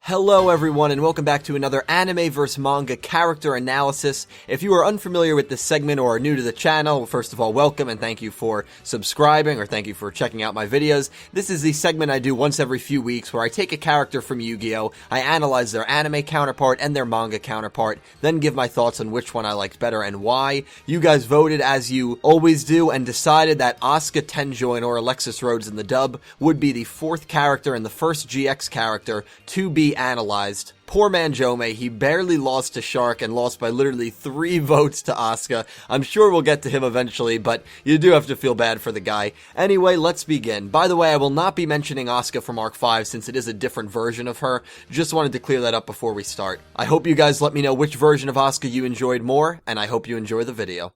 Hello everyone and welcome back to another anime vs manga character analysis. If you are unfamiliar with this segment or are new to the channel, first of all, welcome and thank you for subscribing or thank you for checking out my videos. This is the segment I do once every few weeks where I take a character from Yu-Gi-Oh!, I analyze their anime counterpart and their manga counterpart, then give my thoughts on which one I liked better and why. You guys voted as you always do and decided that Asuka Tenjoin, or Alexis Rhodes in the dub, would be the fourth character and the first GX character to be analyzed. Poor man Jome, he barely lost to Shark and lost by literally 3 votes to Asuka. I'm sure we'll get to him eventually, but you do have to feel bad for the guy. Anyway, let's begin. By the way, I will not be mentioning Asuka from Arc 5 since it is a different version of her. Just wanted to clear that up before we start. I hope you guys let me know which version of Asuka you enjoyed more, and I hope you enjoy the video.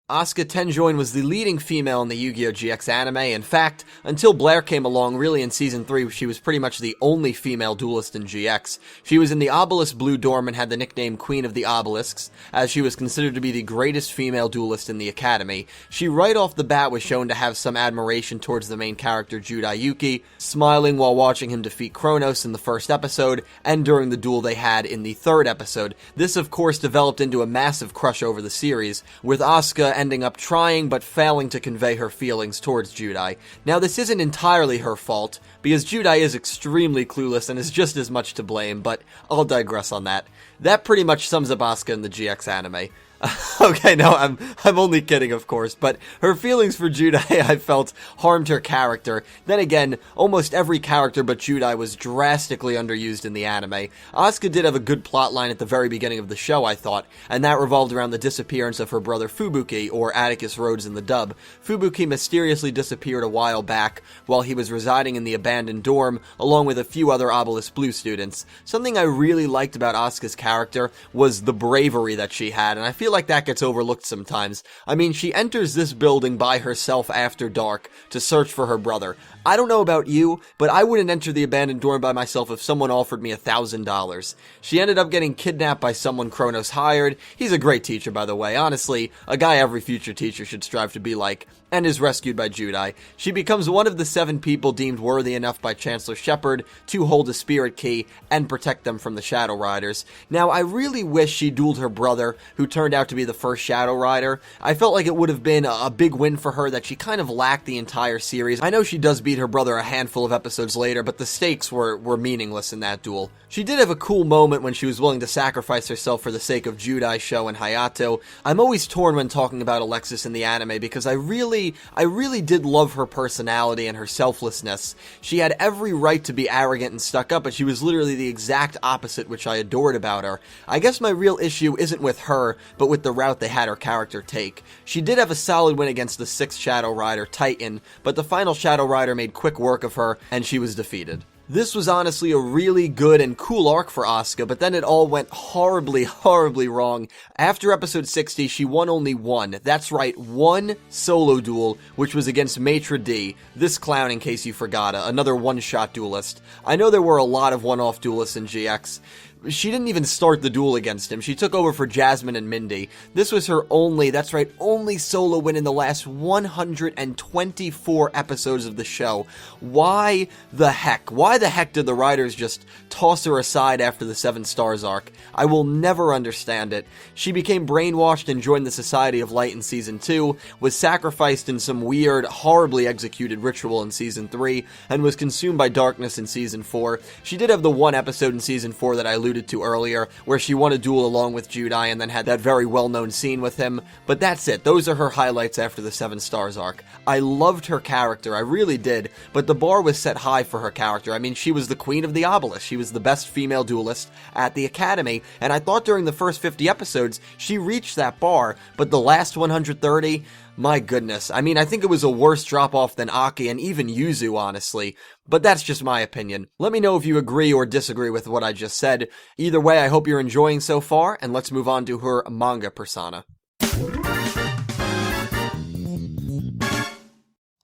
Asuka Tenjoin was the leading female in the Yugioh GX anime. In fact, until Blair came along, really in Season 3, she was pretty much the only female duelist in GX. She was in the Obelisk Blue Dorm and had the nickname Queen of the Obelisks, as she was considered to be the greatest female duelist in the Academy. She right off the bat was shown to have some admiration towards the main character Judai, smiling while watching him defeat Kronos in the first episode, and during the duel they had in the third episode. This of course developed into a massive crush over the series, with Asuka ending up trying but failing to convey her feelings towards Judai. Now this isn't entirely her fault, because Judai is extremely clueless and is just as much to blame, but I'll digress on that. That pretty much sums up Asuka in the GX anime. Okay, no, I'm only kidding, of course, but her feelings for Judai, I felt, harmed her character. Then again, almost every character but Judai was drastically underused in the anime. Asuka did have a good plotline at the very beginning of the show, I thought, and that revolved around the disappearance of her brother Fubuki, or Alexis Rhodes in the dub. Fubuki mysteriously disappeared a while back while he was residing in the abandoned dorm, along with a few other Obelisk Blue students. Something I really liked about Asuka's character was the bravery that she had, and I feel like that gets overlooked sometimes. I mean, she enters this building by herself after dark to search for her brother. I don't know about you, but I wouldn't enter the abandoned dorm by myself if someone offered me $1,000. She ended up getting kidnapped by someone Kronos hired. He's a great teacher, by the way. Honestly, a guy every future teacher should strive to be like, and is rescued by Judai. She becomes one of the 7 people deemed worthy enough by Chancellor Shepard to hold a spirit key and protect them from the Shadow Riders. Now, I really wish she dueled her brother, who turned out to be the first Shadow Rider. I felt like it would have been a big win for her that she kind of lacked the entire series. I know she does beat her brother a handful of episodes later, but the stakes were meaningless in that duel. She did have a cool moment when she was willing to sacrifice herself for the sake of Judai, Sho, and Hayato. I'm always torn when talking about Alexis in the anime because I really did love her personality and her selflessness. She had every right to be arrogant and stuck up, but she was literally the exact opposite, which I adored about her. I guess my real issue isn't with her, but with the route they had her character take. She did have a solid win against the 6th Shadow Rider, Titan, but the final Shadow Rider made quick work of her, and she was defeated. This was honestly a really good and cool arc for Asuka, but then it all went horribly wrong. After episode 60, she won only one. That's right, one solo duel, which was against Maitre D, this clown in case you forgot, another one-shot duelist. I know there were a lot of one-off duelists in GX. She didn't even start the duel against him. She took over for Jasmine and Mindy. This was her only solo win in the last 124 episodes of the show. Why the heck? Why the heck did the writers just toss her aside after the 7 Stars arc? I will never understand it. She became brainwashed and joined the Society of Light in Season 2, was sacrificed in some weird, horribly executed ritual in Season 3, and was consumed by darkness in Season 4. She did have the one episode in Season 4 that I alluded to earlier, where she won a duel along with Judai and then had that very well-known scene with him, but that's it. Those are her highlights after the 7 Stars arc. I loved her character, I really did, but the bar was set high for her character. I mean, she was the queen of the obelisk, she was the best female duelist at the Academy, and I thought during the first 50 episodes, she reached that bar, but the last 130... my goodness, I mean, I think it was a worse drop-off than Aki and even Yuzu, honestly. But that's just my opinion. Let me know if you agree or disagree with what I just said. Either way, I hope you're enjoying so far, and let's move on to her manga persona.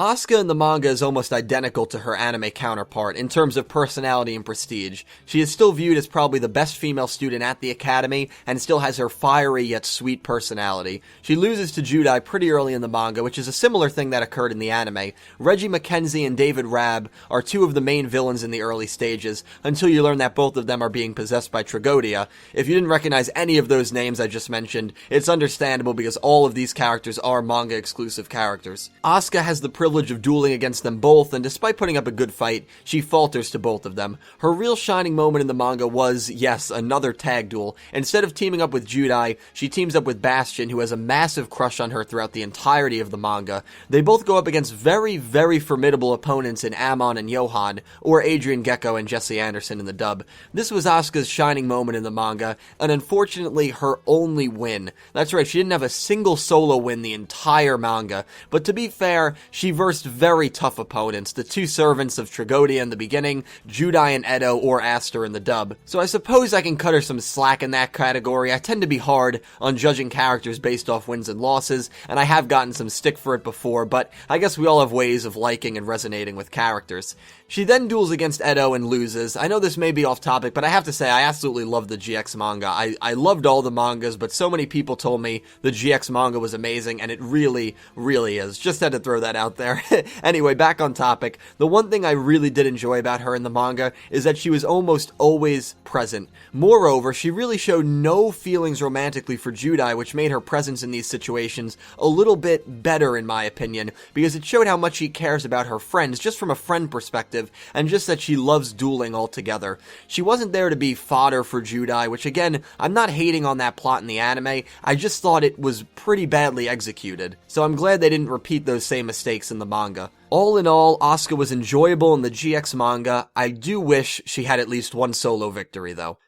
Asuka in the manga is almost identical to her anime counterpart in terms of personality and prestige. She is still viewed as probably the best female student at the academy, and still has her fiery yet sweet personality. She loses to Judai pretty early in the manga, which is a similar thing that occurred in the anime. Reggie Mackenzie and David Rabb are two of the main villains in the early stages, until you learn that both of them are being possessed by Tragodia. If you didn't recognize any of those names I just mentioned, it's understandable because all of these characters are manga exclusive characters. Asuka has the privilege of dueling against them both, and despite putting up a good fight, she falters to both of them. Her real shining moment in the manga was, yes, another tag duel. Instead of teaming up with Judai, she teams up with Bastion, who has a massive crush on her throughout the entirety of the manga. They both go up against very, very formidable opponents in Amon and Johan, or Adrian Gecko and Jesse Anderson in the dub. This was Asuka's shining moment in the manga, and unfortunately her only win. That's right, she didn't have a single solo win the entire manga, but to be fair, she versed very tough opponents, the two servants of Tragodia in the beginning, Judai and Edo or Aster in the dub. So I suppose I can cut her some slack in that category. I tend to be hard on judging characters based off wins and losses, and I have gotten some stick for it before, but I guess we all have ways of liking and resonating with characters. She then duels against Edo and loses. I know this may be off topic, but I have to say I absolutely loved the GX manga. I loved all the mangas, but so many people told me the GX manga was amazing, and it really, really is. Just had to throw that out there. Anyway, back on topic. The one thing I really did enjoy about her in the manga is that she was almost always present. Moreover, she really showed no feelings romantically for Judai, which made her presence in these situations a little bit better in my opinion, because it showed how much she cares about her friends, just from a friend perspective, and just that she loves dueling altogether. She wasn't there to be fodder for Judai, which again, I'm not hating on that plot in the anime, I just thought it was pretty badly executed. So I'm glad they didn't repeat those same mistakes in the manga. All in all, Asuka was enjoyable in the GX manga. I do wish she had at least one solo victory though.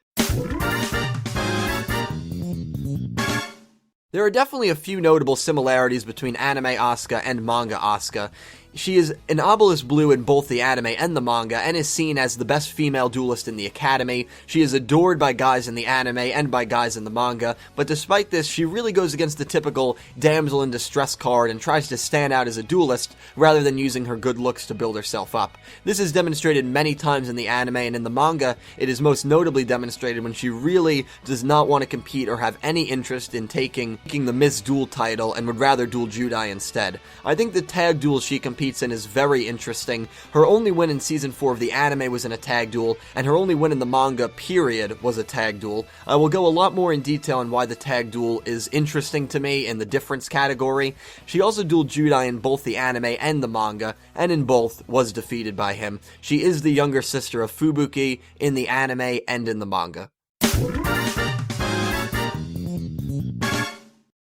There are definitely a few notable similarities between anime Asuka and manga Asuka. She is an obelisk blue in both the anime and the manga, and is seen as the best female duelist in the academy. She is adored by guys in the anime and by guys in the manga, but despite this, she really goes against the typical damsel in distress card and tries to stand out as a duelist, rather than using her good looks to build herself up. This is demonstrated many times in the anime, and in the manga, it is most notably demonstrated when she really does not want to compete or have any interest in taking the Miss Duel title, and would rather duel Judai instead. I think the tag duel she competes in is very interesting. Her only win in season 4 of the anime was in a tag duel, and her only win in the manga, period, was a tag duel. I will go a lot more in detail on why the tag duel is interesting to me in the difference category. She also dueled Judai in both the anime and the manga, and in both was defeated by him. She is the younger sister of Fubuki in the anime and in the manga.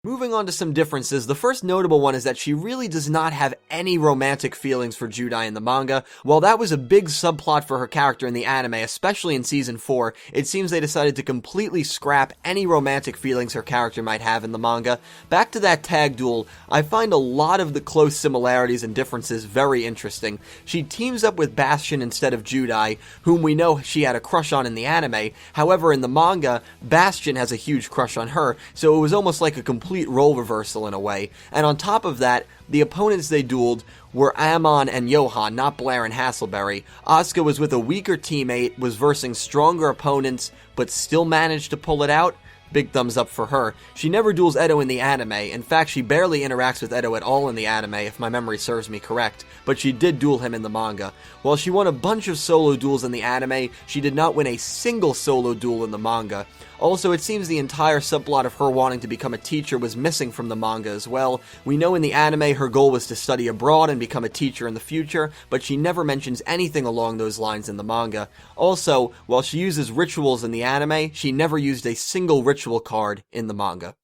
Moving on to some differences, the first notable one is that she really does not have any romantic feelings for Judai in the manga. While that was a big subplot for her character in the anime, especially in season 4, it seems they decided to completely scrap any romantic feelings her character might have in the manga. Back to that tag duel, I find a lot of the close similarities and differences very interesting. She teams up with Bastion instead of Judai, whom we know she had a crush on in the anime. However, in the manga, Bastion has a huge crush on her, so it was almost like a complete role reversal in a way. And on top of that, the opponents they dueled were Amon and Johan, not Blair and Hasselberry. Asuka was with a weaker teammate, was versing stronger opponents, but still managed to pull it out. Big thumbs up for her. She never duels Edo in the anime. In fact, she barely interacts with Edo at all in the anime, if my memory serves me correct, but she did duel him in the manga. While she won a bunch of solo duels in the anime, she did not win a single solo duel in the manga. Also, it seems the entire subplot of her wanting to become a teacher was missing from the manga as well. We know in the anime her goal was to study abroad and become a teacher in the future, but she never mentions anything along those lines in the manga. Also, while she uses rituals in the anime, she never used a single ritual card in the manga.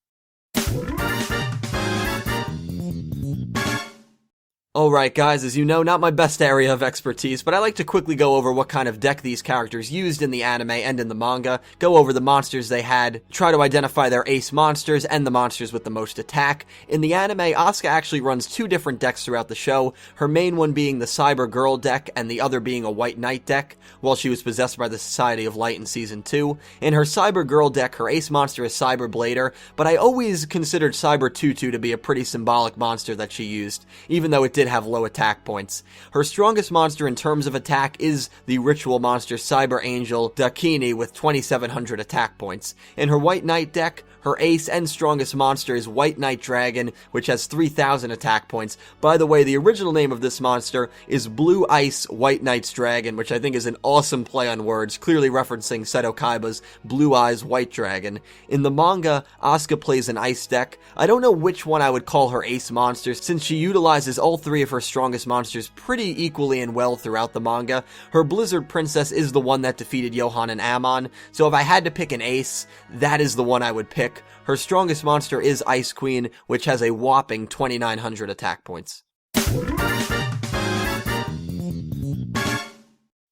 Alright guys, as you know, not my best area of expertise, but I like to quickly go over what kind of deck these characters used in the anime and in the manga, go over the monsters they had, try to identify their ace monsters and the monsters with the most attack. In the anime, Asuka actually runs two different decks throughout the show, her main one being the Cyber Girl deck and the other being a White Knight deck, while she was possessed by the Society of Light in Season 2. In her Cyber Girl deck, her ace monster is Cyber Blader, but I always considered Cyber Tutu to be a pretty symbolic monster that she used, even though it did have low attack points. Her strongest monster in terms of attack is the ritual monster Cyber Angel Dakini with 2700 attack points. In her White Knight deck, her ace and strongest monster is White Knight Dragon, which has 3000 attack points. By the way, the original name of this monster is Blue Ice White Knight's Dragon, which I think is an awesome play on words, clearly referencing Seto Kaiba's Blue Eyes White Dragon. In the manga, Asuka plays an ice deck. I don't know which one I would call her ace monster, since she utilizes all three of her strongest monsters pretty equally and well throughout the manga. Her Blizzard Princess is the one that defeated Johan and Amon, so if I had to pick an ace, that is the one I would pick. Her strongest monster is Ice Queen, which has a whopping 2900 attack points.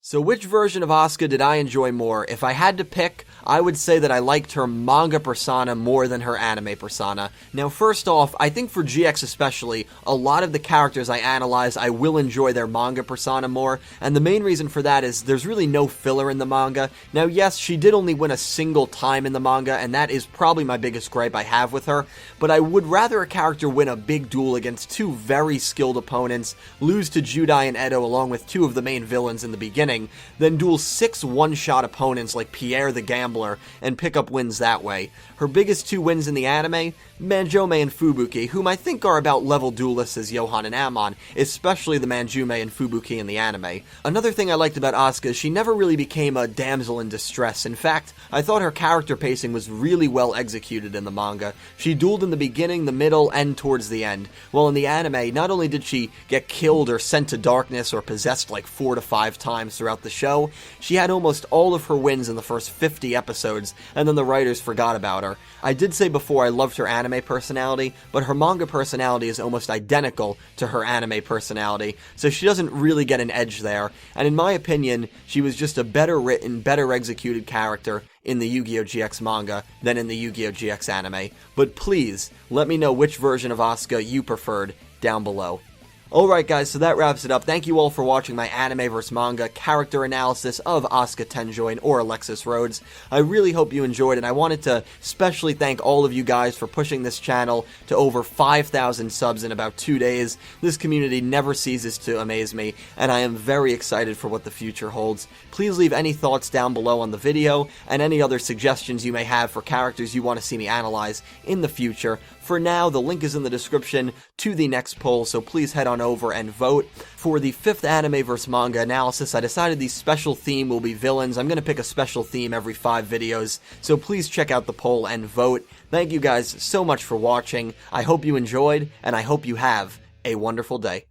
So which version of Asuka did I enjoy more? If I had to pick, I would say that I liked her manga persona more than her anime persona. Now first off, I think for GX especially, a lot of the characters I analyze, I will enjoy their manga persona more, and the main reason for that is there's really no filler in the manga. Now yes, she did only win a single time in the manga, and that is probably my biggest gripe I have with her, but I would rather a character win a big duel against two very skilled opponents, lose to Judai and Edo along with two of the main villains in the beginning, then duel 6 one-shot opponents like Pierre the Gambler and pick up wins that way. Her biggest two wins in the anime, Manjume and Fubuki, whom I think are about level duelists as Johan and Amon, especially the Manjume and Fubuki in the anime. Another thing I liked about Asuka is she never really became a damsel in distress. In fact, I thought her character pacing was really well executed in the manga. She dueled in the beginning, the middle, and towards the end. While in the anime, not only did she get killed or sent to darkness or possessed like 4 to 5 times throughout the show, she had almost all of her wins in the first 50 episodes, and then the writers forgot about her. I did say before I loved her anime personality, but her manga personality is almost identical to her anime personality, so she doesn't really get an edge there, and in my opinion, she was just a better written, better executed character in the Yugioh GX manga than in the Yugioh GX anime. But please, let me know which version of Asuka you preferred down below. Alright guys, so that wraps it up. Thank you all for watching my anime vs manga character analysis of Asuka Tenjoin or Alexis Rhodes. I really hope you enjoyed, and I wanted to specially thank all of you guys for pushing this channel to over 5,000 subs in about 2 days. This community never ceases to amaze me, and I am very excited for what the future holds. Please leave any thoughts down below on the video, and any other suggestions you may have for characters you want to see me analyze in the future. For now, the link is in the description to the next poll, so please head on over and vote. For the 5th anime vs manga analysis, I decided the special theme will be villains. I'm going to pick a special theme every 5 videos, so please check out the poll and vote. Thank you guys so much for watching. I hope you enjoyed, and I hope you have a wonderful day.